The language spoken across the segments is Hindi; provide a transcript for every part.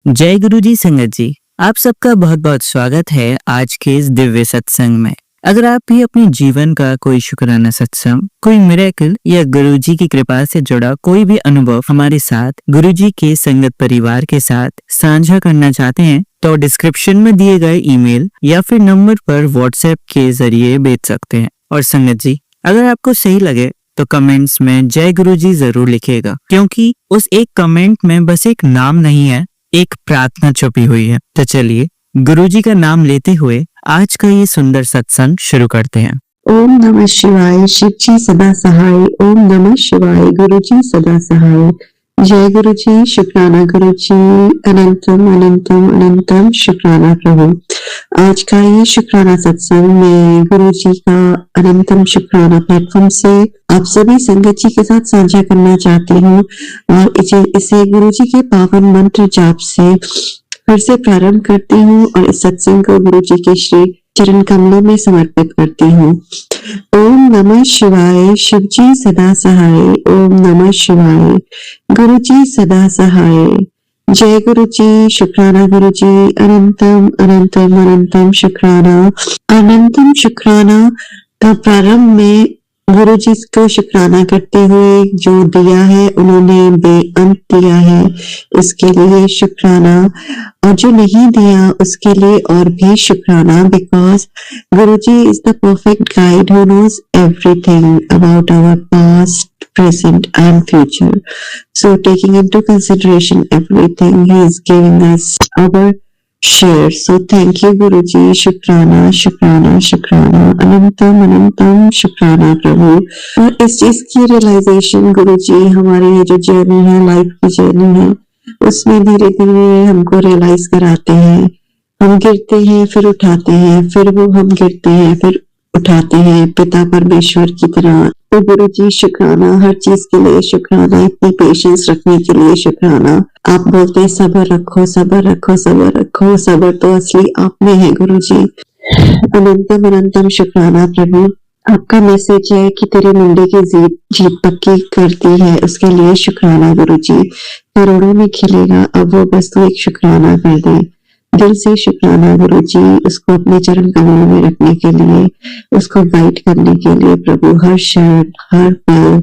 जय गुरु जी संगत जी, आप सबका बहुत बहुत स्वागत है आज के इस दिव्य सत्संग में। अगर आप भी अपने जीवन का कोई शुक्राना सत्संग, कोई मिरेकल या गुरु जी की कृपा से जुड़ा कोई भी अनुभव हमारे साथ गुरु जी के संगत परिवार के साथ साझा करना चाहते हैं तो डिस्क्रिप्शन में दिए गए ईमेल या फिर नंबर पर व्हाट्सएप के जरिए भेज सकते हैं। और संगत जी, अगर आपको सही लगे तो कमेंट्स में जय गुरु जी जरूर लिखिएगा, क्योंकि उस एक कमेंट में बस एक नाम नहीं है, एक प्रार्थना छुपी हुई है। तो चलिए गुरुजी का नाम लेते हुए आज का ये सुंदर सत्संग शुरू करते हैं। ओम नमः शिवाय। शिव जी सदा सहाय। ओम नमः शिवाय। गुरु जी सदा सहाय। जय गुरु जी। शुक्राना गुरु जी। अनंतम अनंतम अनंतम शुक्राना प्रभु। आज का ये शुक्राना सत्संग में गुरु जी का अनंतम शुक्राना प्लेटफॉर्म से आप सभी संगत जी के साथ साझा करना चाहती हूँ और इसे गुरु जी के पावन मंत्र जाप से फिर से प्रारंभ करती हूँ और इस सत्संग को गुरु जी के श्री चरण कमलों में समर्पित करती हूँ। ओम नमः शिवाय। शिव जी सदा सहाय। ओम नमः शिवाय। गुरु जी सदा सहाय। जय गुरु जी। शुक्राना गुरु जी। अनंतम अनंतम अनंतम शुक्राना। अनंतम शुक्राना का प्रारंभ में गुरु जी को शुक्राना करते हुए जो दिया है उन्होंने बेअंत दिया है, इसके लिए शुक्राना, और जो नहीं दिया उसके लिए और भी शुक्राना, because Guru ji is the perfect guide who knows everything about our past, present and future. So taking into consideration everything, he is giving us our share. So thank you Guruji. शुक्राना शुक्राना शुक्राना। अनंतम अनंतम शुक्राना प्रभु। और इस चीज की रियलाइजेशन गुरुजी हमारी ये जो जर्नी है, लाइफ की जर्नी है, उसमें धीरे धीरे हमको रियलाइज कराते हैं। हम गिरते हैं फिर उठाते हैं, फिर वो हम गिरते हैं फिर उठाते हैं, पिता परमेश्वर की तरह। तो गुरु जी शुक्राना, हर चीज के लिए शुक्राना, इतनी पेशेंस रखने के लिए शुक्राना। आप बोलते हैं सब्र रखो सब्र रखो सब्र रखो, सब्र तो असली आप में है गुरु जी। अनंतम अनंतम शुक्राना प्रभु। आपका मैसेज है कि तेरे मुंडे की जीत पक्की करती है, उसके लिए शुक्राना गुरु जी। करोड़ों में खिलेगा, अब वो बस तो एक शुक्राना कर दे। दिल से शुक्राना गुरु जी, उसको अपने चरण कमलों में रखने के लिए, उसको गाइड करने के लिए प्रभु। हर क्षण हर पल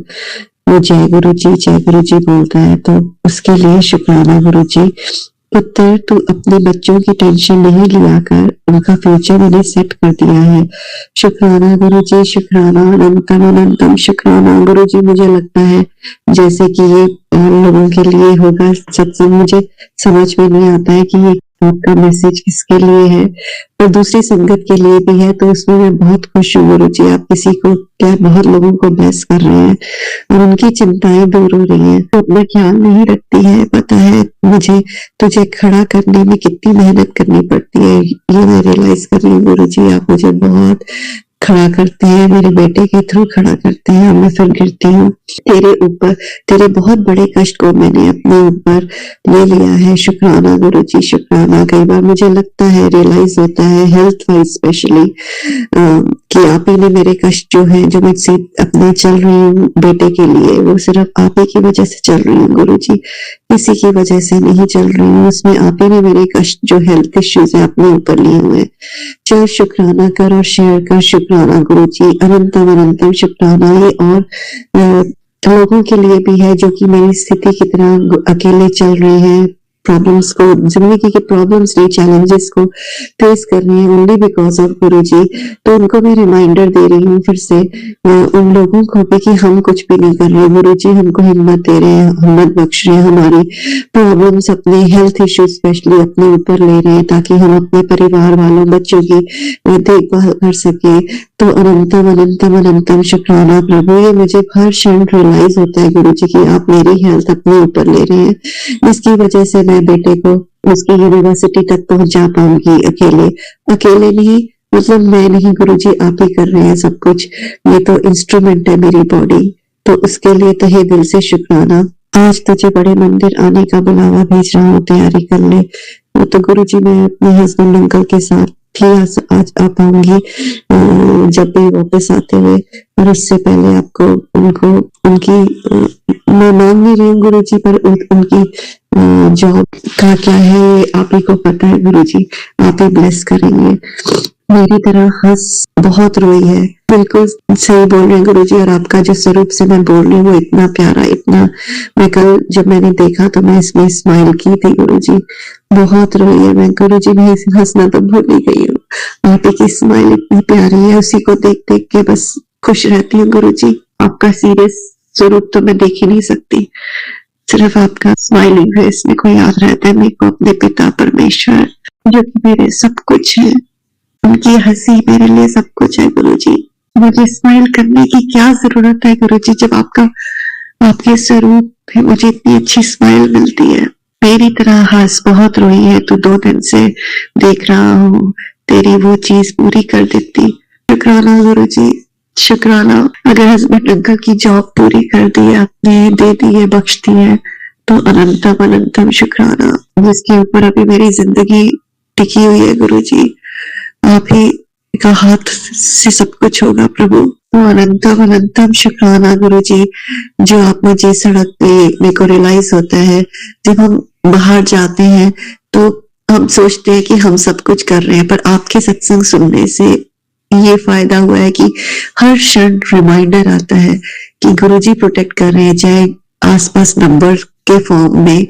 वो जय गुरु जी बोलता है, तो उसके लिए शुक्राना गुरु जी। पुत्र, तू अपने बच्चों की टेंशन नहीं लिया कर, उनका फ्यूचर मैंने सेट कर दिया है। शुक्राना गुरु जी। शुक्राना अनंतम अनंतम शुक्राना गुरु जी। मुझे लगता है जैसे कि ये लोगों के लिए होगा सत्संग, मुझे समझ में नहीं आता है कि ये आपका मैसेज किसके लिए है, और दूसरी संगत के लिए भी है, तो उसमें मैं बहुत खुश हूँ गुरु जी। आप किसी को क्या बहुत लोगों को ब्लेस कर रहे हैं और उनकी चिंताएं दूर हो रही हैं, तो अपना ख्याल नहीं रखती है। पता है मुझे तुझे खड़ा करने में कितनी मेहनत करनी पड़ती है, ये मैं रियलाइज कर रही हूँ गुरु जी। आप मुझे बहुत खड़ा करते हैं, मेरे बेटे के थ्रू खड़ा करते हैं, और मैं फिर गिरती हूँ। तेरे ऊपर, तेरे बहुत बड़े कष्ट को मैंने अपने ऊपर ले लिया है। शुक्राना गुरु जी शुक्राना। कई बार मुझे लगता है, रियलाइज होता है हेल्थ वाइज स्पेशली, कि आप ही ने मेरे कष्ट जो है, जो मैं अपने चल रही हूँ बेटे के लिए, वो सिर्फ आप ही की वजह से चल रही हूँ गुरु जी, किसी की वजह से नहीं चल रही हूँ। उसमें आप ही ने मेरे कष्ट जो हेल्थ इश्यूज है अपने ऊपर लिए हुए हैं। चल शुक्राना कर और शेयर कर। शुक्राना गुरु जी। अनंतम अनंतम शुक्राना। ये और लोगों के लिए भी है जो कि मेरी स्थिति की तरह अकेले चल रहे हैं, प्रॉब्लम्स को, जिंदगी के प्रॉब्लम्स नहीं, चैलेंजेस को फेस कर रहे हैं ओनली बिकॉज ऑफ गुरु जी। तो उनको मैं रिमाइंडर दे रही हूँ फिर से, उन लोगों को भी कि हम कुछ भी नहीं कर रहे। गुरु जी हमको हिम्मत दे रहे हैं, हिम्मत बख्श रहे हैं, हमारी प्रॉब्लम्स, अपने हेल्थ इश्यूज स्पेशली अपने ऊपर ले रहे हैं, ताकि हम अपने परिवार वालों, बच्चों की देखभाल कर सके। तो अनंतम अनंतम अनंतम शुक्राना प्रभु। ये मुझे हर क्षण रियलाइज होता है गुरु जी कि आप मेरी हेल्थ अपने ऊपर ले रहे हैं, जिसकी वजह से मैं बेटे को उसकी यूनिवर्सिटी तक पहुंचा पाऊंगी। अकेले नहीं, मतलब मैं नहीं गुरु जी, आप ही कर रहे हैं सब कुछ। ये तो इंस्ट्रूमेंट है मेरी बॉडी, तो उसके लिए तहे दिल से शुक्राना। आज तुझे बड़े मंदिर आने का बुलावा भेज रहा हूँ, तैयारी कर ले। वो तो गुरु जी मैं अपने हस्बैंड अंकल के साथ थी, आज आ पाऊंगी जब भी वापस आते हुए, और उससे पहले आपको उनकी मैं मांग नहीं रही हूँ गुरु जी, पर उनकी जॉब का क्या है आप ही को पता है गुरुजी, आप ही ब्लेस करेंगे। मेरी तरह हंस बहुत रोई है, बिल्कुल सही बोल रहे हैं गुरुजी। और आपका जो स्वरूप से मैं बोल रही हूँ वो इतना प्यारा, इतना, मैं कल जब मैंने देखा तो मैं इसमें स्माइल की थी गुरुजी, बहुत रोई है मैं गुरुजी, मैं हंसना तो भूल ही गई हूँ। आप ही की स्माइल इतनी प्यारी है, उसी को देख देख के बस खुश रहती हूँ गुरुजी। आपका सीरियस स्वरूप तो मैं देख ही नहीं सकती, सिर्फ आपका स्माइलिंग फेस मेरे को याद रहता है। मेरे को अपने पिता परमेश्वर जो कि मेरे सब कुछ है, उनकी हंसी मेरे लिए सब कुछ है गुरुजी। मुझे स्माइल करने की क्या जरूरत है गुरुजी, जब आपके स्वरूप में मुझे इतनी अच्छी स्माइल मिलती है। मेरी तरह हंस, बहुत रोई है तू, 2 दिन से देख रहा हूँ, तेरी वो चीज पूरी कर देती। शुक्राना गुरुजी, शुक्राना। अगर हस्बैंड अंकल की जॉब पूरी कर दी है आपने, दे दी है, बख्श दी है, तो अनंतम अनंतम शुक्राना। जिसके ऊपर अभी मेरी जिंदगी टिकी हुई है गुरुजी, आप ही का हाथ से सब कुछ होगा प्रभु। तो अनंतम अनंतम शुक्राना गुरुजी। जो आप मुझे सड़क पे, मेरे को रियलाइज होता है जब हम बाहर जाते हैं तो हम सोचते हैं कि हम सब कुछ कर रहे हैं, पर आपके सत्संग सुनने से ये फायदा हुआ है कि हर क्षण रिमाइंडर आता है कि गुरुजी प्रोटेक्ट कर रहे हैं, चाहे आसपास नंबर के फॉर्म में,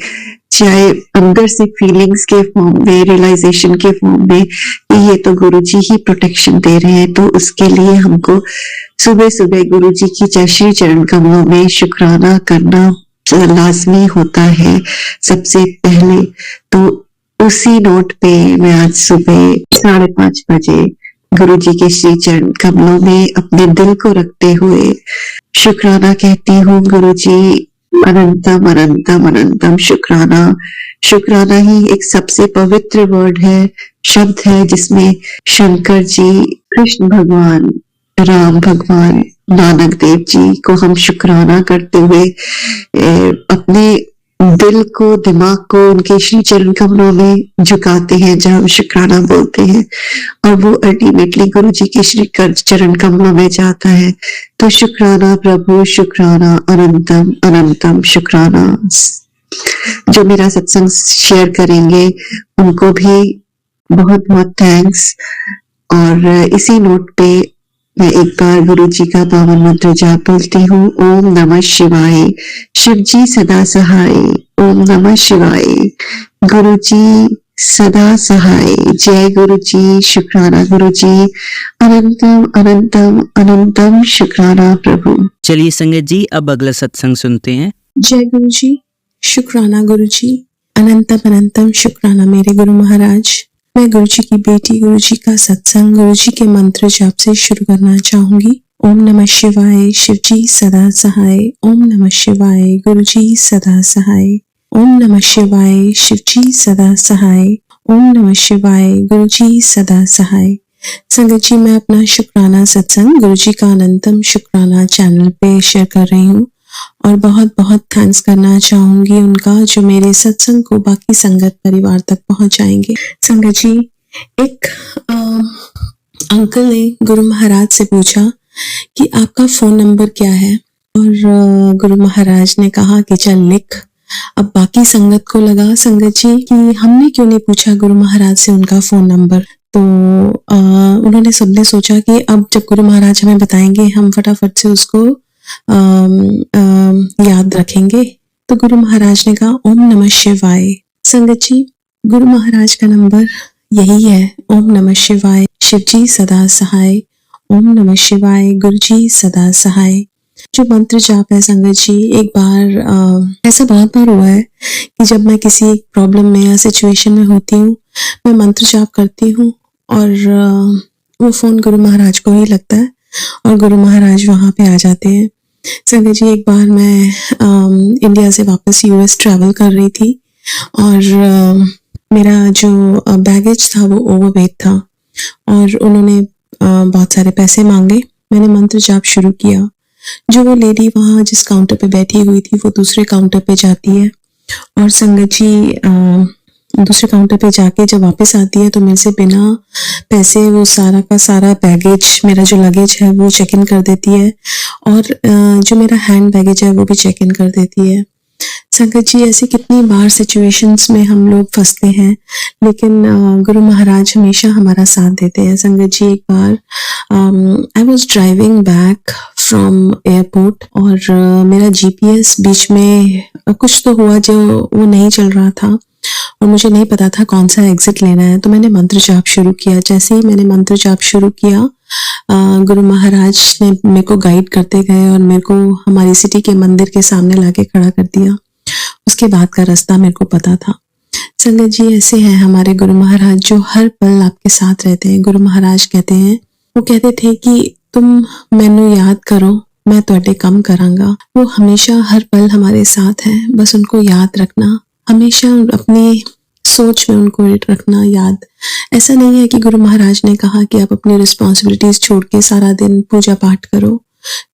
चाहे अंदर से फीलिंग्स के फॉर्म में, रियलाइजेशन के फॉर्म में, कि ये तो गुरुजी ही प्रोटेक्शन दे रहे हैं। तो उसके लिए हमको सुबह सुबह गुरुजी की श्री चरण कमलों में शुक्राना करना लाजमी होता है सबसे पहले। तो उसी नोट पे मैं आज सुबह 5:30 बजे गुरुजी के श्री चरण कमलों में अपने दिल को रखते हुए शुक्राना कहती हूँ गुरुजी। अनंतम अनंतम अनंतम शुक्राना। शुक्राना ही एक सबसे पवित्र वर्ड है, शब्द है, जिसमें शंकर जी, कृष्ण भगवान, राम भगवान, नानक देव जी को हम शुक्राना करते हुए अपने दिल को, दिमाग को उनके श्री चरण कमलों में झुकाते हैं जब हम शुक्राना बोलते हैं, और वो अल्टीमेटली गुरु जी के श्री चरण कमलों में जाता है। तो शुक्राना प्रभु, शुक्राना, अनंतम अनंतम शुक्राना। जो मेरा सत्संग शेयर करेंगे उनको भी बहुत बहुत थैंक्स। और इसी नोट पे मैं एक बार गुरु जी का पावन मंत्र जाप बोलती हूँ। ओम नमः शिवाय, शिव जी सदा सहाय। ओम नमः शिवाय, गुरु जी सदा सहाय। जय गुरु जी, शुक्राना गुरु जी, अनंतम अनंतम अनंतम शुक्राना प्रभु। चलिए संगत जी, अब अगला सत्संग सुनते हैं। जय गुरु जी, शुक्राना गुरु जी, अनंतम अनंतम शुक्राना मेरे गुरु महाराज। मैं गुरु जी की बेटी, गुरु जी का सत्संग, गुरु जी के मंत्र जाप से शुरू करना चाहूंगी। ओम नमः शिवाय, शिव जी सदा सहाय। ओम नमः शिवाय, गुरु जी सदा सहाय। ओम नमः शिवाय, शिव जी सदा सहाय। ओम नमः शिवाय, गुरु जी सदा सहाय। संगत जी, मैं अपना शुक्राना सत्संग गुरु जी का अनंतम शुक्राना चैनल पे शेयर कर रही हूँ, और बहुत बहुत थैंक्स करना चाहूंगी उनका जो मेरे सत्संग को बाकी संगत परिवार तक पहुंचाएंगे। संगत जी, एक अंकल ने गुरु महाराज से पूछा कि आपका फोन नंबर क्या है, और गुरु महाराज ने कहा कि चल लिख। अब बाकी संगत को लगा संगत जी कि हमने क्यों नहीं पूछा गुरु महाराज से उनका फोन नंबर। तो उन्होंने सबने सोचा कि अब जब गुरु महाराज हमें बताएंगे हम फटाफट से उसको याद रखेंगे। तो गुरु महाराज ने कहा ओम नमः शिवाय। संगत जी, गुरु महाराज का नंबर यही है, ओम नमः शिवाय, शिव जी सदा सहाय। ओम नमः शिवाय, गुरु जी सदा सहाय। जो मंत्र जाप है संगत जी, एक बार ऐसा बहुत बार हुआ है कि जब मैं किसी प्रॉब्लम में या सिचुएशन में होती हूँ, मैं मंत्र जाप करती हूँ और वो फोन गुरु महाराज को ही लगता है और गुरु महाराज वहां पे आ जाते हैं। संगत जी, एक बार मैं इंडिया से वापस यूएस ट्रैवल कर रही थी और मेरा जो बैगेज था वो ओवरवेट था और उन्होंने बहुत सारे पैसे मांगे। मैंने मंत्र जाप शुरू किया। जो वो लेडी वहाँ जिस काउंटर पे बैठी हुई थी वो दूसरे काउंटर पे जाती है और संगत जी दूसरे काउंटर पे जाके जब वापस आती है तो मेरे से बिना पैसे वो सारा का सारा बैगेज, मेरा जो लगेज है वो चेक इन कर देती है और जो मेरा हैंड बैगेज है वो भी चेक इन कर देती है। संगत जी, ऐसे कितनी बार सिचुएशंस में हम लोग फंसते हैं, लेकिन गुरु महाराज हमेशा हमारा साथ देते हैं। संगत जी, एक बार I was driving back from airport और मेरा जीपीएस बीच में कुछ तो हुआ जो वो नहीं चल रहा था और मुझे नहीं पता था कौन सा एग्जिट लेना है। तो मैंने मंत्र जाप शुरू किया। जैसे ही मैंने मंत्र जाप शुरू किया, गुरु महाराज ने मेरे को गाइड करते गए और मेरे को हमारी सिटी के मंदिर के सामने लाके खड़ा कर दिया। उसके बाद का रास्ता मेरे को पता था। संगत जी, ऐसे हैं हमारे गुरु महाराज जो हर पल आपके साथ रहते हैं। गुरु महाराज कहते हैं, वो कहते थे कि तुम मैनू याद करो, मैं तुहाडे कम करांगा। वो हमेशा हर पल हमारे साथ हैं, बस उनको याद रखना, हमेशा अपनी सोच में उनको रखना याद। ऐसा नहीं है कि गुरु महाराज ने कहा कि आप अपनी रिस्पॉन्सिबिलिटीज छोड़ के सारा दिन पूजा पाठ करो।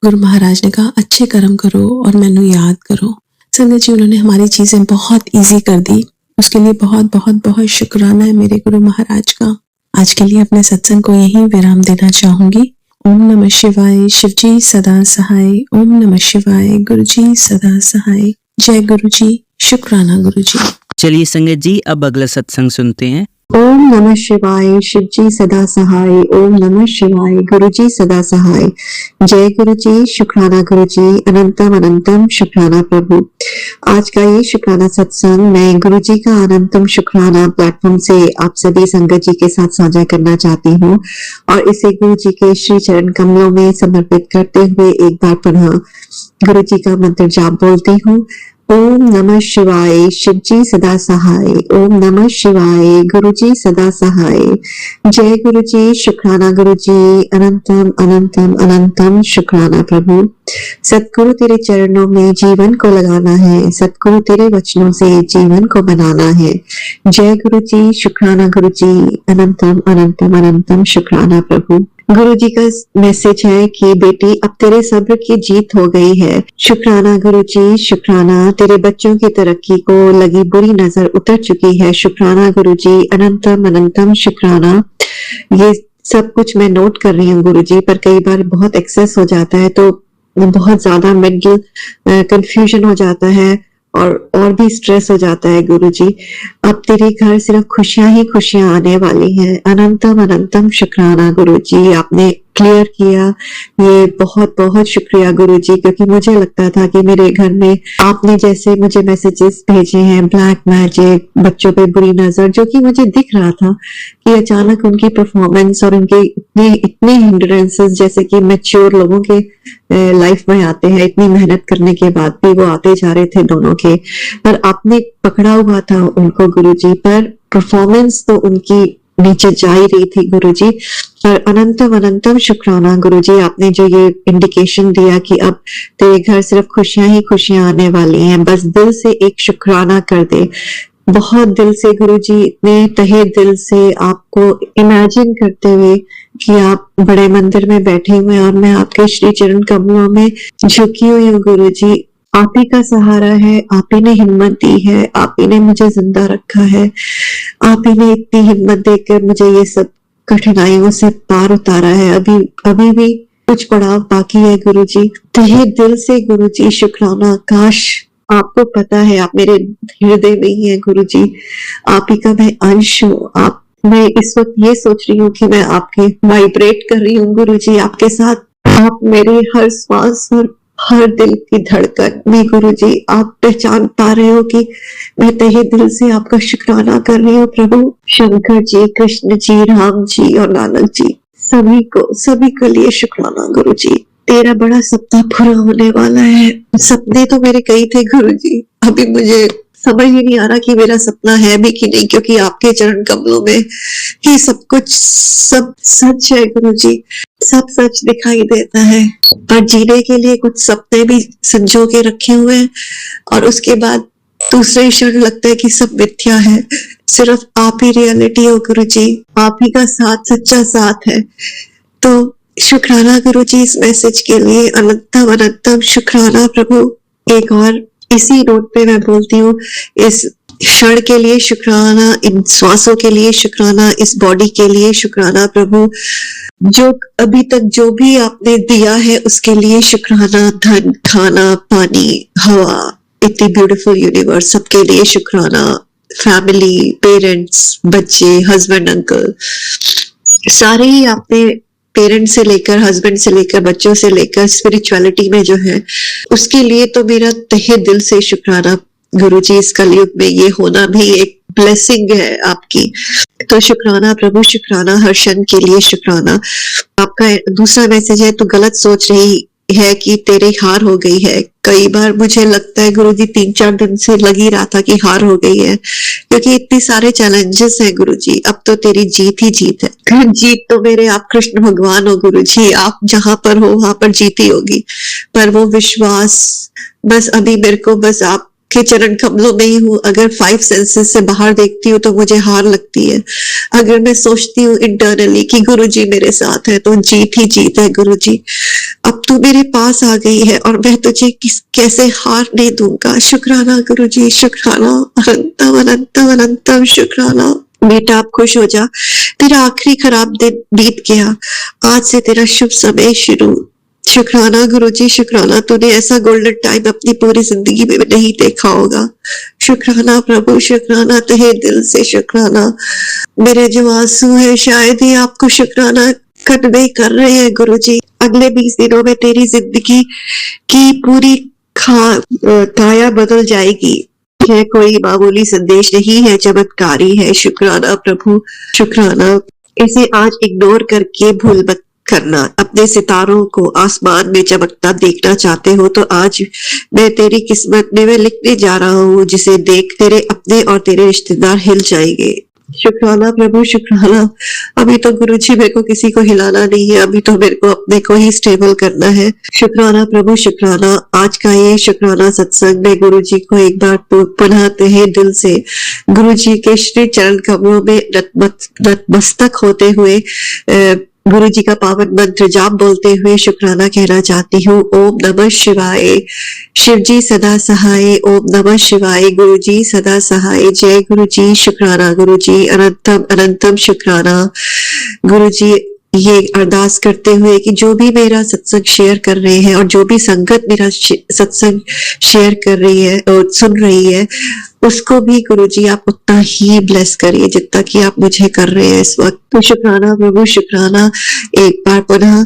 गुरु महाराज ने कहा अच्छे कर्म करो और मैनू याद करो। संगत जी, उन्होंने हमारी चीजें बहुत इजी कर दी। उसके लिए बहुत बहुत बहुत शुक्राना है मेरे गुरु महाराज का। आज के लिए अपने सत्संग को यहीं विराम देना चाहूंगी। ओम नमः शिवाय। शिव जी सदा सहाय। ओम नमः शिवाय। गुरु जी सदा सहाय। जय गुरु जी। शुक्राना गुरु जी। चलिए संगत जी, अब अगला सत्संग सुनते हैं। ओम नमः शिवाय। शिव जी सदा सहाय। ओम नमः शिवाय। गुरु जी सदा सहाय। जय गुरु जी। शुक्राना गुरु जी। अनंतम अनंतम शुक्राना प्रभु। आज का ये शुक्राना सत्संग मैं गुरु जी का अनंतम शुक्राना प्लेटफॉर्म से आप सभी संगत जी के साथ साझा करना चाहती हूँ और इसे गुरु जी के श्री चरण कमलों में समर्पित करते हुए एक बार पुनः गुरु जी का मंत्र जाप बोलती हूँ। ओम नमः शिवाय। शिव जी सदा सहाय। ओम नमः शिवाय। गुरु जी सदा सहाय। जय गुरु जी। शुक्राना गुरु जी। अनंतम अनंतम अनंतम शुक्राना प्रभु। सतगुरु तेरे चरणों में जीवन को लगाना है, सतगुरु तेरे वचनों से जीवन को बनाना है। जय गुरु जी। शुक्राना गुरु जी। अनंतम अनंतम अनंतम शुक्राना प्रभु। गुरु जी का मैसेज है कि बेटी अब तेरे सब्र की जीत हो गई है। शुक्राना गुरु जी। शुक्राना, तेरे बच्चों की तरक्की को लगी बुरी नजर उतर चुकी है। शुक्राना गुरु जी। अनंतम अनंतम शुक्राना। ये सब कुछ मैं नोट कर रही हूँ गुरु जी, पर कई बार बहुत एक्सेस हो जाता है तो बहुत ज्यादा मेंटल कंफ्यूजन हो जाता है और भी स्ट्रेस हो जाता है गुरु जी। अब तेरे घर सिर्फ खुशियां ही खुशियां आने वाली हैं। अनंतम अनंतम शुक्राना गुरु जी। आपने क्लियर किया, ये बहुत बहुत शुक्रिया गुरु जी, क्योंकि मुझे लगता था कि मेरे घर में आपने जैसे मुझे मैसेजेस भेजे हैं, ब्लैक मैजिक, बच्चों पे बुरी नजर, जो कि मुझे दिख रहा था कि अचानक उनकी परफॉर्मेंस और उनके इतने हिंड्रेंसेस जैसे कि मैच्योर लोगों के लाइफ में आते हैं, इतनी मेहनत करने के बाद भी वो आते जा रहे थे दोनों के, पर आपने पकड़ा हुआ था उनको गुरु जी, पर परफॉर्मेंस तो उनकी नीचे जा ही रही थी गुरु जी। पर अनंतम अनंतम शुक्राना गुरु जी, आपने जो ये इंडिकेशन दिया कि अब तेरे घर सिर्फ खुशियां ही खुशियां आने वाली हैं, बस दिल से एक शुक्राना कर दे, बहुत दिल से गुरु जी, इतने तहे दिल से आपको इमेजिन करते हुए कि आप बड़े मंदिर में बैठे हुए और मैं आपके श्री चरण कमलों में झुकी हुई हूँ गुरु जी। आप ही का सहारा है, आप ही ने हिम्मत दी है, आप ही ने मुझे जिंदा रखा है, आप ही ने इतनी हिम्मत देकर मुझे ये सब कठिनाइयों से पार उतारा है। अभी भी कुछ पड़ाव बाकी है गुरु जी। तहे दिल से गुरु जी शुक्राना। काश आपको पता है, आप मेरे हृदय में ही है गुरु जी, आप ही का मैं अंश हूँ। मैं इस वक्त ये सोच रही हूँ कि मैं आपके वाइब्रेट कर रही हूँ गुरु जी आपके साथ। आप मेरे हर श्वास और हर दिल की धड़कन में गुरु जी आप पहचान पा रहे हो कि मैं तहे दिल से आपका शुक्राना कर रही हूँ प्रभु। शंकर जी, कृष्ण जी, राम जी और नानक जी, सभी को लिए शुक्राना गुरु जी। तेरा बड़ा सपना पूरा होने वाला है। सपने तो मेरे कई थे गुरु जी, अभी मुझे समझ ही नहीं आ रहा कि मेरा सपना है भी कि नहीं, क्योंकि आपके चरण कमलों में ही सब कुछ सब सच है गुरु जी, सब सच दिखाई देता है। पर जीने के लिए कुछ सपने भी संजो के रखे हुए हैं और उसके बाद दूसरे क्षण लगता है कि सब मिथ्या है, सिर्फ आप ही रियलिटी हो गुरु जी, आप ही का साथ सच्चा साथ है। तो शुक्राना गुरु जी इस मैसेज के लिए। अनंतम अनंतम शुक्राना प्रभु। एक और इसी नोट पे मैं बोलती हूँ, इस क्षण के लिए शुक्राना, इन श्वासों के लिए शुक्राना, इस बॉडी के लिए शुक्राना प्रभु। जो अभी तक जो भी आपने दिया है उसके लिए शुक्राना। धन, खाना, पानी, हवा, इतनी ब्यूटीफुल यूनिवर्स, सबके लिए शुक्राना। फैमिली, पेरेंट्स, बच्चे, हस्बैंड, अंकल, सारे ही आपने पेरेंट्स से लेकर, हस्बैंड से लेकर, बच्चों से लेकर स्पिरिचुअलिटी में जो है, उसके लिए तो मेरा तहे दिल से शुक्राना गुरुजी। इस कलयुग में ये होना भी एक ब्लेसिंग है आपकी, तो शुक्राना प्रभु, शुक्राना हर क्षण के लिए शुक्राना। आपका दूसरा मैसेज है, तो गलत सोच रही है कि तेरी हार हो गई है। कई बार मुझे लगता है गुरुजी 3-4 दिन से लग ही रहा था कि हार हो गई है, क्योंकि इतने सारे चैलेंजेस हैं गुरुजी। अब तो तेरी जीत ही जीत है। जीत तो मेरे आप कृष्ण भगवान हो गुरुजी, आप जहां पर हो वहां पर जीत ही होगी। पर वो विश्वास बस अभी मेरे को बस आप के चरण कमलों में ही हूँ। अगर 5 सेंसेस से बाहर देखती हूँ तो मुझे हार लगती है। अगर मैं सोचती हूँ इंटरनली कि गुरुजी मेरे साथ है, तो जीत ही जीत है गुरुजी। अब तू मेरे पास आ गई है और मैं तुझे कैसे हार नहीं दूंगा। शुक्राना गुरुजी, शुक्राना, अनंतम अनंतम अनंतम शुक्राना। बेटा आप खुश हो जा, तेरा आखिरी खराब दिन बीत गया, आज से तेरा शुभ समय शुरू। शुक्राना गुरुजी, शुक्राना। तूने ऐसा गोल्डन टाइम अपनी पूरी जिंदगी में नहीं देखा होगा। शुक्राना प्रभु, शुक्राना तहे दिल से शुक्राना। मेरे जो आंसू है शायद ही आपको शुक्राना कन्वे कर रहे हैं गुरुजी। अगले 20 दिनों में तेरी जिंदगी की पूरी काया बदल जाएगी। यह कोई मामूली संदेश नहीं है, चमत्कारी है। शुक्राना प्रभु, शुक्राना। इसे आज इग्नोर करके भूल मत करना। अपने सितारों को आसमान में चमकता देखना चाहते हो तो आज मैं तेरी किस्मत में मैं लिखने जा रहा हूँ, जिसे देख तेरे अपने और तेरे रिश्तेदार हिल जाएंगे। शुक्राना प्रभु, शुक्राना। अभी तो गुरुजी मेरे को किसी को हिलाना नहीं है, अभी तो मेरे को अपने को ही स्टेबल करना है। शुक्राना प्रभु, शुक्राना। आज का ये शुक्राना सत्संग में गुरुजी को एक बार पुनः तहे दिल से गुरुजी के श्री चरण कमलों में नतमस्तक होते हुए गुरुजी का पावन मंत्र जाप बोलते हुए शुक्राना कहना चाहती हूँ। ओम नमः शिवाय। शिवजी सदा सहाय। ओम नमः शिवाय। गुरुजी सदा सहाय। जय गुरुजी, शुक्राना गुरुजी, अनंतम अनंतम शुक्राना गुरुजी। ये अरदास करते हुए कि जो भी मेरा सत्संग शेयर कर रहे हैं और जो भी संगत मेरा सत्संग शेयर कर रही है और सुन रही है, उसको भी गुरुजी आप उतना ही ब्लेस करिए जितना कि आप मुझे कर रहे हैं इस वक्त। तो शुक्राना प्रभु, शुक्राना। एक बार पुनः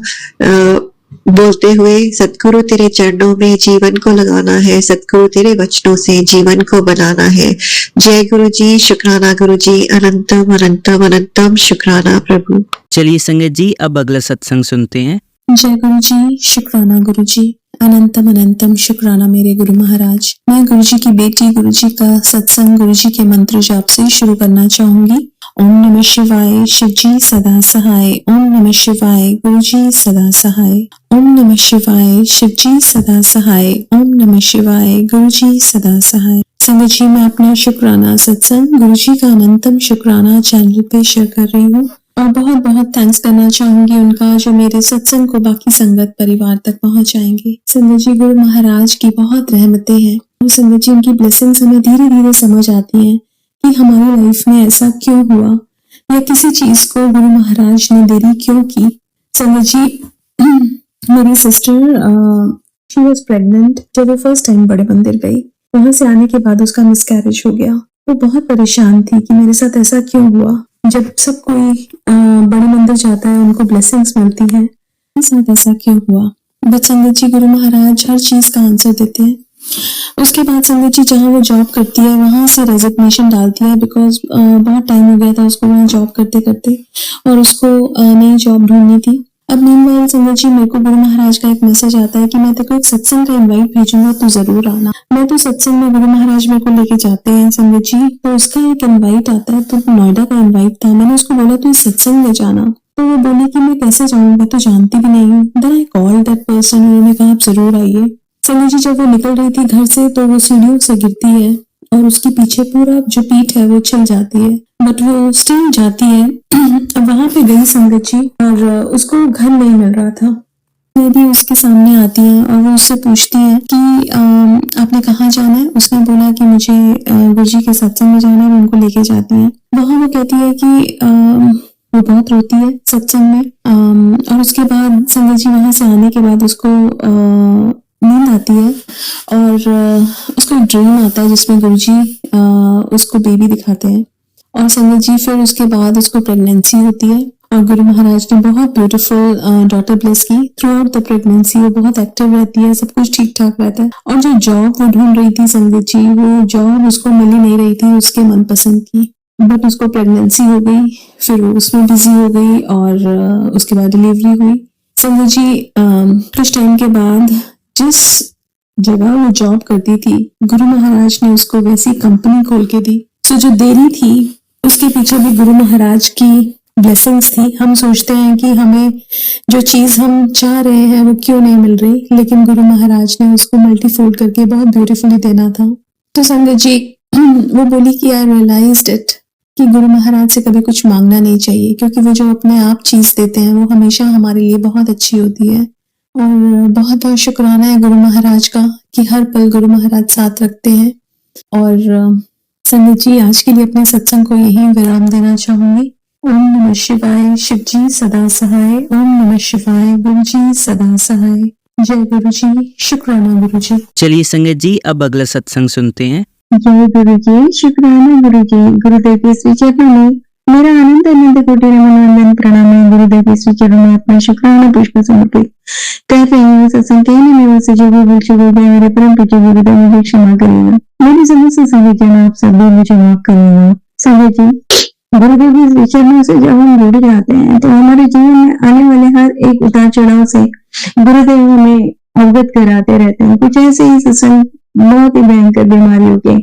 बोलते हुए, सतगुरु तेरे चरणों में जीवन को लगाना है, सतगुरु तेरे वचनों से जीवन को बनाना है। जय गुरुजी, शुक्राना गुरुजी, अनंतम अनंतम अनंतम शुक्राना प्रभु। चलिए संगत जी, अब अगला सत्संग सुनते हैं। जय गुरुजी, शुक्राना गुरुजी, अनंतम अनंतम शुक्राना मेरे गुरु महाराज। मैं गुरुजी की बेटी, गुरुजी का सत्संग गुरुजी के मंत्र जाप से शुरू करना चाहूंगी। ओम नमः शिवाय। शिवजी सदा सहाय। ओम नमः शिवाय। गुरुजी सदा सहाय। ओम नमः शिवाय। शिवजी सदा सहाय। ओम नमः शिवाय। गुरुजी सदा सहाय। संगत जी, मैं अपना शुक्राना सत्संग गुरुजी का अनंतम शुक्राना चैनल पे शेयर कर रही हूँ और बहुत बहुत थैंक्स करना चाहूंगी उनका, जो मेरे सत्संग को बाकी संगत परिवार तक पहुंचाएंगे। संगत जी, गुरु महाराज की बहुत रहमतें हैं और संगत जी उनकी ब्लेसिंग्स हमें धीरे धीरे समझ आती हैं कि हमारी लाइफ में ऐसा क्यों हुआ या किसी चीज को गुरु महाराज ने देरी क्यों की। संगत जी, मेरी सिस्टर शी वॉज प्रेग्नेंट जब वो फर्स्ट टाइम बड़े मंदिर गई। वहां से आने के बाद उसका मिसकैरेज हो गया। वो बहुत परेशान थी कि मेरे साथ ऐसा क्यों हुआ। जब सब कोई बड़े मंदिर जाता है, उनको ब्लेसिंग्स मिलती है, मेरे साथ ऐसा क्यों हुआ। बट संगत जी, गुरु महाराज हर चीज का आंसर देते हैं। उसके बाद संगत जी जहाँ वो जॉब करती है वहां से रेजिग्नेशन डालती है, बिकॉज बहुत टाइम हो गया था उसको वहाँ जॉब करते करते और उसको नई जॉब ढूंढनी थी। अब मीनवाइल संगत जी, मेरे को गुरु महाराज का एक मैसेज आता है कि मैं तेरे को एक सत्संग का इनवाइट भेजूंगा, तू जरूर आना। मैं तो सत्संग में गुरु महाराज मेरे को लेके जाते हैं संगत जी, तो उसका एक इनवाइट आता है। तो नोएडा का इनवाइट था। मैंने उसको बोला तू इस सत्संग में जाना, तो वो बोली कि मैं कैसे जाऊँ, मैं तो जानती भी नहीं हूँ। Then I call that person, उन्होंने कहा आप जरूर आइए। संगत जी, जब वो निकल रही थी घर से तो वो सीढ़ियों से गिरती है और उसके पीछे पूरा जो पीठ है वो छिल जाती है, बट वो स्टिल जाती है। अब वहां पे गई संगत जी और उसको घर नहीं मिल रहा था। मैं भी उसके सामने आती है और वो उससे पूछती है कि आपने कहाँ जाना है। उसने बोला कि मुझे गुरुजी के सत्संग में जाना है, वो उनको लेके जाती है। वहां वो कहती है कि वो बहुत रोती है सत्संग में। और उसके बाद संगत जी वहां से आने के बाद उसको नींद आती है और उसको एक ड्रीम आता है जिसमें गुरुजी उसको बेबी दिखाते हैं। और संगत जी फिर उसके बाद उसको प्रेगनेंसी होती है और गुरु महाराज ने बहुत ब्यूटीफुल डॉटर ब्लेस की। थ्रू आउट द प्रेगनेंसी वो बहुत एक्टिव रहती है, सब कुछ ठीक ठाक रहता है। और जो जॉब वो ढूंढ रही थी संगत जी, वो जॉब उसको मिली नहीं रही थी उसके मनपसंद की, बट उसको प्रेगनेंसी हो गई, फिर वो उसमें बिजी हो गई और उसके बाद डिलीवरी हुई। संगत जी कुछ टाइम के बाद जिस जगह वो जॉब करती थी, गुरु महाराज ने उसको वैसी कंपनी खोल के दी। सो जो देरी थी उसके पीछे भी गुरु महाराज की ब्लेसिंग्स थी। हम सोचते हैं कि हमें जो चीज हम चाह रहे हैं वो क्यों नहीं मिल रही, लेकिन गुरु महाराज ने उसको मल्टीफोल्ड करके बहुत ब्यूटीफुली देना था। तो संगत जी वो बोली कि आई रियलाइज्ड इट कि गुरु महाराज से कभी कुछ मांगना नहीं चाहिए, क्योंकि वो जो अपने आप चीज देते हैं वो हमेशा हमारे लिए बहुत अच्छी होती है। और बहुत बहुत शुक्राना है गुरु महाराज का कि हर पल गुरु महाराज साथ रखते हैं। और संगत जी आज के लिए अपने सत्संग को यहीं विराम देना चाहूंगी। ओम नमः शिवाय, शिव जी सदा सहाय। ओम नमः शिवाय, गुरु जी सदा सहाय। जय गुरु जी, शुक्राना गुरु जी। चलिए संगत जी अब अगला सत्संग सुनते हैं। जय गुरु जी, शुक्राना गुरु जी। गुरुदेव के श्री चरणों में मेरा आनंद आनंद कोटि नमन प्रणाम है। गुरुदेव के श्री चरणों में अपना शुक्राना पुष्प समर्पित कर रही हूँ। सत्संग कहने में वैसे जो भी भूल चूक हो गया मेरे परम पूज्य गुरुदेव मुझे क्षमा करेगा। मेरी समस्त संगत जन आप सभी मुझे माफ करेगा। संगत जी गुरुदेव के श्री चरणों से जब हम जुड़ जाते हैं तो हमारे जीवन में आने वाले हर एक उतार चढ़ाव से गुरुदेव हमें अवगत कराते रहते हैं। कुछ ऐसे ही सत्संग बहुत ही भयंकर बीमारियों के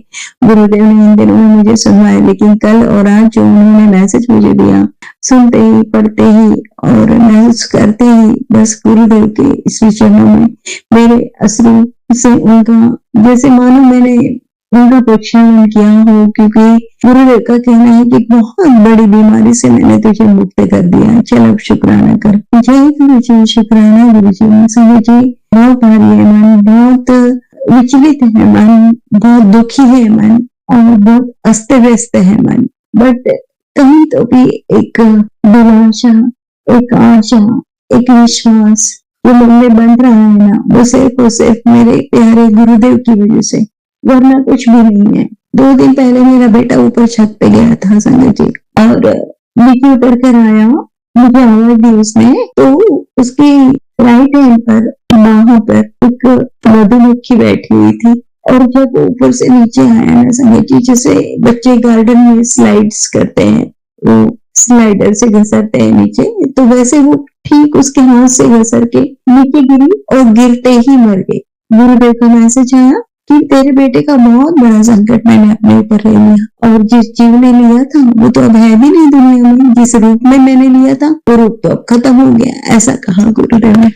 गुरुदेव ने इन दिनों में मुझे सुनवाए, लेकिन कल और आज जो उन्होंने मैसेज मुझे दिया, सुनते ही पढ़ते ही और महसूस करते ही बस गुरुदेव के श्री चरणों में मेरे अश्रु से उनका जैसे मानो मैंने उनका प्रक्षालन किया हो, क्योंकि गुरुदेव का कहना है कि बहुत बड़ी बीमारी से मैंने तुझे मुक्त कर दिया, चल अब शुक्राना कर। जय गुरु जी, शुक्राना गुरु जी। संगत जी बहुत भारी है मन, बहुत विचलित है मन, बहुत दुखी है मन और बहुत अस्त व्यस्त है मन, बट कहीं तो भी एक दिलासा, एक आशा, एक विश्वास जो मन में बन रहा है ना, वो सिर्फ मेरे प्यारे गुरुदेव की वजह से, वरना कुछ भी नहीं है। 2 दिन पहले मेरा बेटा ऊपर छत पे गया था संगत जी, और नीचे उतर कर आया, मुझे आवाज दी उसने, तो उसकी राइट हैंड पर बाहों पर एक मधुमक्खी बैठी हुई थी। और जब ऊपर से नीचे आया ना संगत जी, जैसे बच्चे गार्डन में स्लाइड्स करते हैं, वो स्लाइडर से घसरते हैं नीचे, तो वैसे वो ठीक उसके हाथ से घसर के नीचे गिरी और गिरते ही मर गई। गुरुदेव का मैसेज आया कि तेरे बेटे का बहुत बड़ा संकट मैंने अपने ऊपर ले लिया, और जिस जीव ने लिया था वो तो अब है भी नहीं दुनिया में, जिस रूप में मैंने लिया था वो रूप तो अब खत्म हो गया, ऐसा कहा गुरुदेव ने।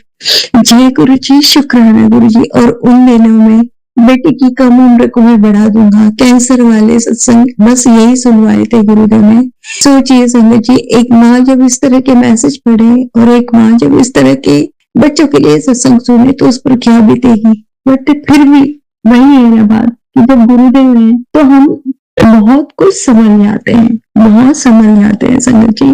जय गुरु जी, शुक्राना गुरु जी। और उन दिनों में बेटे की कम उम्र को मैं बढ़ा दूंगा, कैंसर वाले सत्संग बस यही सुनवाए थे गुरुदेव ने। सोचिए संगत जी, एक माँ जब इस तरह के मैसेज पढ़े और एक माँ जब इस तरह के बच्चों के लिए सत्संग सुने तो उस पर क्या बीतेगी। बट फिर भी वही है ना बात कि जब गुरुदेव हैं तो हम बहुत कुछ समझ जाते हैं, बहुत समझ जाते हैं संगत जी,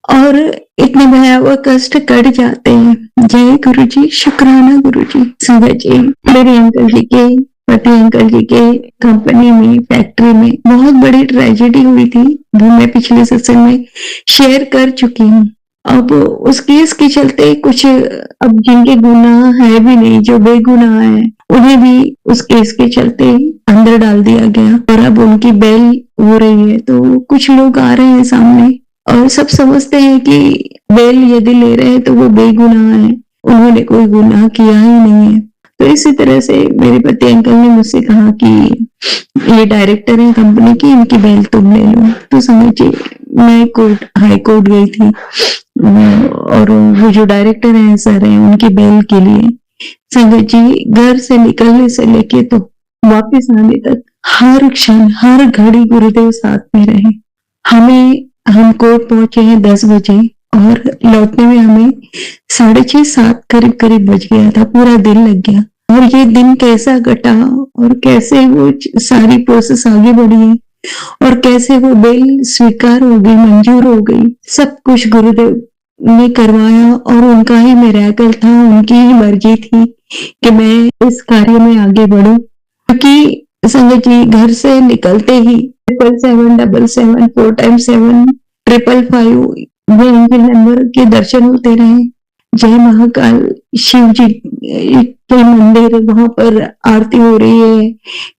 और इतने भयावह कष्ट कट जाते हैं। जय गुरु जी, शुक्राना गुरु जी। संगत जी मेरे अंकल जी के पति, अंकल जी के कंपनी में, फैक्ट्री में बहुत बड़ी ट्रेजेडी हुई थी, वो मैं पिछले सत्संग में शेयर कर चुकी हूँ। अब उस केस के चलते कुछ, अब जिनके गुनाह है भी नहीं, जो बेगुनाह है, उन्हें भी उस केस के चलते अंदर डाल दिया गया, और अब उनकी बेल हो रही है। तो कुछ लोग आ रहे हैं सामने और सब समझते हैं कि बेल यदि ले रहे हैं तो वो बेगुनाह है, उन्होंने कोई गुनाह किया ही नहीं है। तो इसी तरह से मेरे पति अंकल ने मुझसे कहा कि ये डायरेक्टर है कंपनी की, इनकी बेल तुम ले लो। तो समझिए मैं कोर्ट, हाई कोर्ट गई थी, और वो जो डायरेक्टर है सर है, उनकी बेल के लिए संगत जी घर से निकलने से लेके तो वापस आने तक हर क्षण, हर घड़ी गुरुदेव साथ में रहे। हम कोर्ट पहुंचे हैं 10 बजे और लौटने में हमें 6:30-7 करीब बज गया था, पूरा दिन लग गया। और ये दिन कैसा कटा और कैसे वो सारी प्रोसेस आगे बढ़ी है और कैसे वो बेल स्वीकार हो गई, मंजूर हो गई, सब कुछ गुरुदेव ने करवाया और उनका ही मिरेकल था, उनकी ही मर्जी थी कि मैं इस कार्य में आगे बढ़ूं, क्योंकि संगत जी घर से निकलते ही 777 4 टाइम्स 7 555 ये एंजल नंबर के दर्शन होते रहे। जय महाकाल शिव जी के मंदिर, वहां पर आरती हो रही है,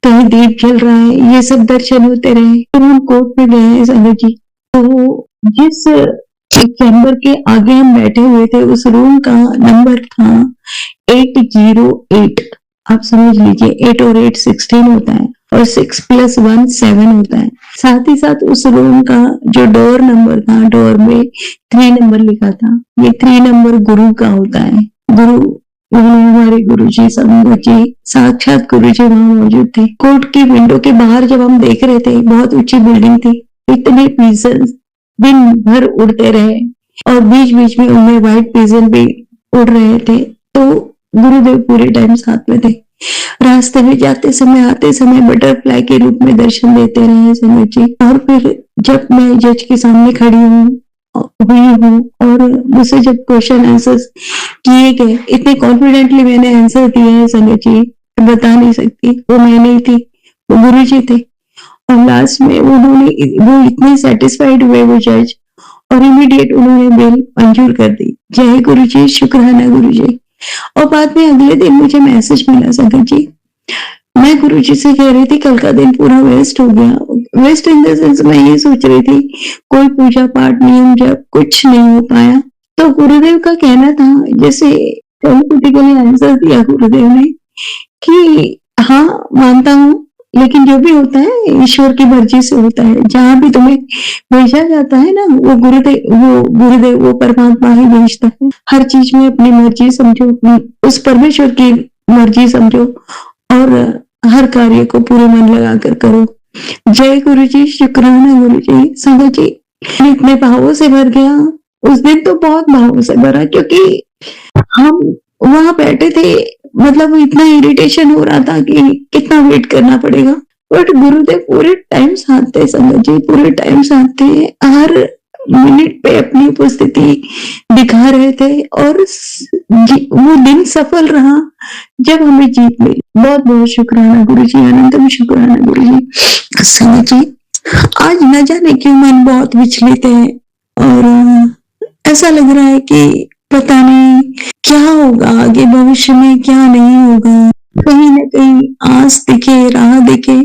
कहीं दीप जल रहा है, ये सब दर्शन होते रहे। फिर हम कोर्ट में गए हैं संगत जी, तो जिस चैम्बर के आगे हम बैठे हुए थे उस रूम का नंबर था 808। आप समझ लीजिए 8 और 8 16 होता है और 6 + 1 7 होता है। साथ ही साथ उस रूम का जो डोर नंबर था, डोर में 3 नंबर लिखा था। ये 3 नंबर गुरु का होता है। गुरु हमारे गुरु जी संगत जी, साक्षात गुरु जी वहां मौजूद थे। कोर्ट की विंडो के बाहर जब हम देख रहे थे, बहुत ऊंची बिल्डिंग थी, इतने पीजन्स दिन भर उड़ते रहे और बीच बीच में उनमें व्हाइट पिजन भी उड़ रहे थे। तो गुरुदेव पूरे टाइम साथ में थे। रास्ते में जाते समय आते समय बटरफ्लाई के रूप में दर्शन देते रहे संगत जी। और फिर जब मैं जज के सामने खड़ी हुई हूँ और मुझसे जब क्वेश्चन आंसर्स किए गए, इतने कॉन्फिडेंटली मैंने आंसर दिए हैं संगत जी, बता नहीं सकती। वो मैं नहीं थी, वो गुरु जी थे। और लास्ट में वो इतने सेटिस्फाइड हुए वो जज, और इमीडिएट उन्होंने बेल मंजूर कर दी। जय गुरु जी, शुक्राना गुरु जी। और बाद में अगले दिन मुझे मैसेज मिला संगत जी, मैं गुरु जी से कह रही थी कल का दिन पूरा वेस्ट हो गया। वेस्ट इन द सेंस मैं ये सोच रही थी कोई पूजा पाठ नियम जब कुछ नहीं हो पाया। तो गुरुदेव का कहना था, जैसे पॉलिटिकली आंसर दिया गुरुदेव ने कि हाँ मानता हूँ, लेकिन जो भी होता है ईश्वर की मर्जी से होता है। जहां भी तुम्हें भेजा जाता है ना, वो गुरुदेव वो परमात्मा ही भेजता है। हर चीज में अपनी मर्जी समझो, उस परमेश्वर की मर्जी समझो और हर कार्य को पूरे मन लगाकर करो। जय गुरु जी, शुक्राना गुरु जी। संगत जी इतने भावों से भर गया उस दिन, तो बहुत भावों से भरा, क्योंकि हम वहां बैठे थे, मतलब इतना इरिटेशन हो रहा था कि कितना वेट करना पड़ेगा। बट गुरुदेव पूरे टाइम साथ थे संगत जी, पूरे टाइम साथ थे। हर मिनट पे अपनी उपस्थिति दिखा रहे थे और वो दिन सफल रहा जब हमें जीत मिली। बहुत बहुत शुक्राना गुरु जी, अनंतम शुक्राना गुरु जी। संगत जी आज न जाने क्यों मन बहुत विचलित है और ऐसा लग रहा है कि पता नहीं क्या होगा आगे, भविष्य में क्या नहीं होगा। कहीं ना कहीं आस दिखे, राह दिखे,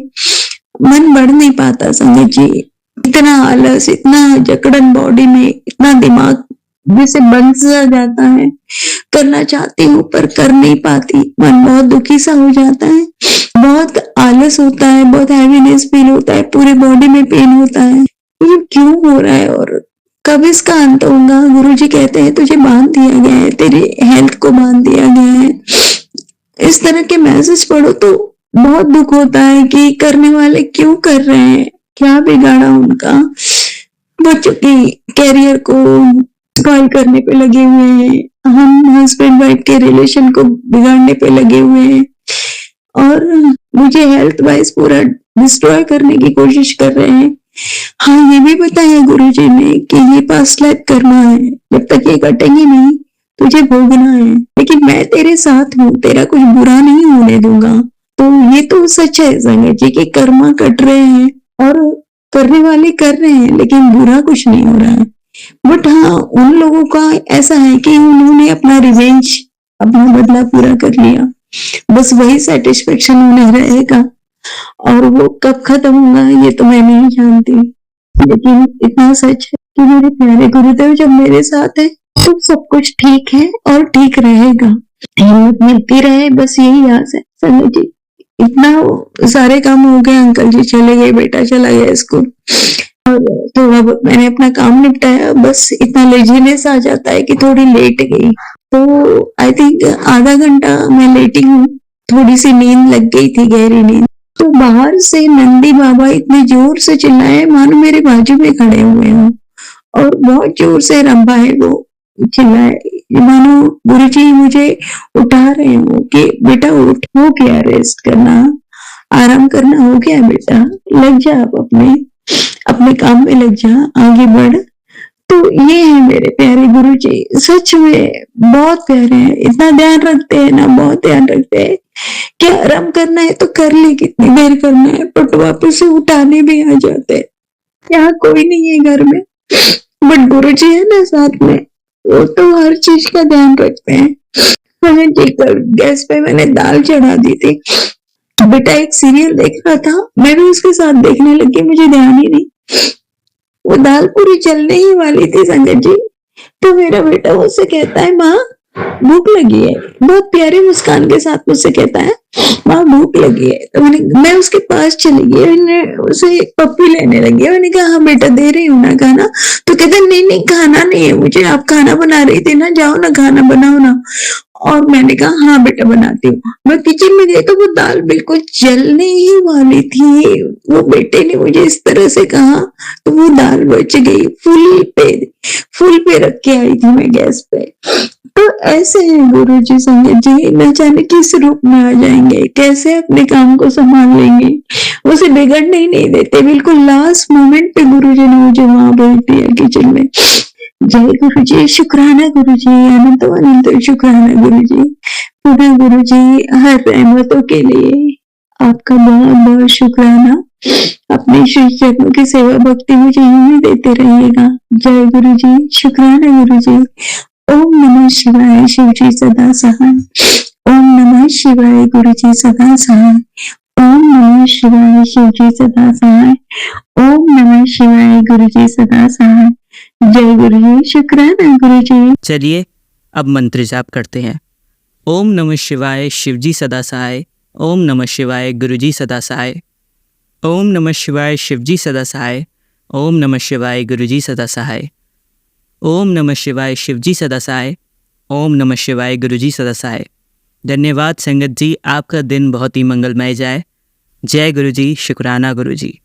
मन बढ़ नहीं पाता संगत जी। इतना आलस, इतना जकड़न बॉडी में, इतना दिमाग जैसे बंद सा जाता है। करना चाहती हूँ पर कर नहीं पाती, मन बहुत दुखी सा हो जाता है, बहुत आलस होता है, बहुत हैवीनेस फील होता है, पूरे बॉडी में पेन होता है। ये क्यों हो रहा है और कब इसका अंत होगा? गुरुजी कहते हैं तुझे बांध दिया गया है, तेरी हेल्थ को बांध दिया गया है। इस तरह के मैसेज पढ़ो तो बहुत दुख होता है कि करने वाले क्यों कर रहे हैं, क्या बिगाड़ा उनका। बच्चों की कैरियर को स्पॉइल करने पे लगे हुए हैं, हम हस्बैंड वाइफ के रिलेशन को बिगाड़ने पे लगे हुए हैं और मुझे हेल्थ वाइज पूरा डिस्ट्रॉय करने की कोशिश कर रहे हैं। हाँ ये भी बताया गुरुजी ने कि ये पास्ट लाइफ करना है, जब तक ये कटेंगे नहीं तुझे भोगना है, लेकिन मैं तेरे साथ हूँ, तेरा कुछ बुरा नहीं होने दूंगा। तो ये तो सच है संगत जी कि कर्मा कट रहे हैं और करने वाले कर रहे हैं, लेकिन बुरा कुछ नहीं हो रहा है। बट हाँ उन लोगों का ऐसा है कि उन्होंने अपना रिवेंज, अपना बदला पूरा कर लिया, बस वही सेटिस्फेक्शन उन्हें रहेगा और वो कब खत्म होगा ये तो मैं नहीं जानती। लेकिन इतना सच है कि मेरे प्यारे गुरुदेव जब मेरे साथ है तो सब कुछ ठीक है और ठीक रहेगा। हिम्मत मिलती रहे, बस यही आस है संगत जी। इतना सारे काम हो गए, अंकल जी चले गए, बेटा चला गया स्कूल और थोड़ा बहुत मैंने अपना काम निपटाया, बस इतना लेजीनेस आ जाता है कि थोड़ी लेट गई। तो आई थिंक आधा घंटा मैं लेटी हूँ, थोड़ी सी नींद लग गई थी, गहरी नींद। तो बाहर से नंदी बाबा इतने जोर से चिल्लाए मानो मेरे बाजू में खड़े हुए हों और बहुत जोर से रंभा है वो चिल्लाए मानो गुरुजी मुझे उठा रहे हो कि बेटा उठ, हो गया, रेस्ट करना, आराम करना हो गया बेटा, लग जा आप अपने काम में लग जा, आगे बढ़, तो ये है मेरे प्यारे गुरुजी, सच में बहुत प्यारे हैं, इतना ध्यान रखते हैं ना, बहुत ध्यान रखते हैं कि आराम करना है तो कर ले, कितनी देर करना है, बट वापस से उठाने भी आ जाते हैं। यहाँ कोई नहीं है घर में, बट गुरुजी है ना साथ में, वो तो हर चीज का ध्यान रखते हैं। मैंने गैस पे मैंने दाल चढ़ा दी थी, बेटा एक सीरियल देख रहा था, मैं भी उसके साथ देखने लगी, मुझे ध्यान ही नहीं, वो दाल पूरी चलने ही वाली थी संगत जी। तो मेरा बेटा मुझसे कहता है, माँ भूख लगी है, बहुत प्यारी मुस्कान के साथ मुझसे कहता है, माँ भूख लगी है। तो मैं उसके पास चली गई, मैंने उसे एक पप्पी लेने लगी, मैंने कहा हाँ बेटा दे रही हूँ ना खाना। तो कहता नहीं नहीं खाना नहीं है मुझे, आप खाना बना रही थी ना, जाओ ना खाना बनाओ ना। और मैंने कहा हाँ बेटा बनाती हूँ। मैं किचन में गई तो वो दाल बिल्कुल जलने ही वाली थी, वो बेटे ने मुझे इस तरह से कहा तो वो दाल बच गई, फुल पे रख के आई थी मैं गैस पे। तो ऐसे है गुरुजी संगत जी, न जाने किस रूप में आ जाएंगे, कैसे अपने काम को संभाल लेंगे, उसे बिगड़ने ही नहीं देते। बिल्कुल लास्ट मोमेंट पे गुरुजी ने मुझे वहां भेज दिया किचन में। जय गुरुजी, शुक्राना गुरुजी, अनंत अनंत शुक्राना गुरुजी, पुनः गुरुजी हर रहमतों के लिए आपका बहुत बहुत शुक्राना। अपने श्री चरणों की सेवा भक्ति मुझे यूं ही देते रहिएगा। जय गुरुजी, शुक्राना गुरुजी। ओम नमः शिवाय, शिव जी सदा सहाय। ओम नमः शिवाय, गुरु जी सदा सहाय। ओम नमः शिवाय, शिव जी सदा सहाय। ओम नमः शिवाय, गुरु जी सदा सहाय। जय गुरु जी, शुक्राना गुरु जी। चलिए अब मंत्र जाप करते हैं। ओम नमः शिवाय, शिव जी सदा सहाय। ओम नमः शिवाय, गुरु जी सदा सहाय। ओम नमः शिवाय, शिव जी सदा सहाय। ओम नमः शिवाय, गुरु जी सदा सहाय। ओम नमः शिवाय, शिव जी सदा सहाय। ओम नमः शिवाय, गुरु जी सदा सहाय। धन्यवाद संगत जी, आपका दिन बहुत ही मंगलमय जाए। जय गुरु जी, शुक्राना गुरु जी।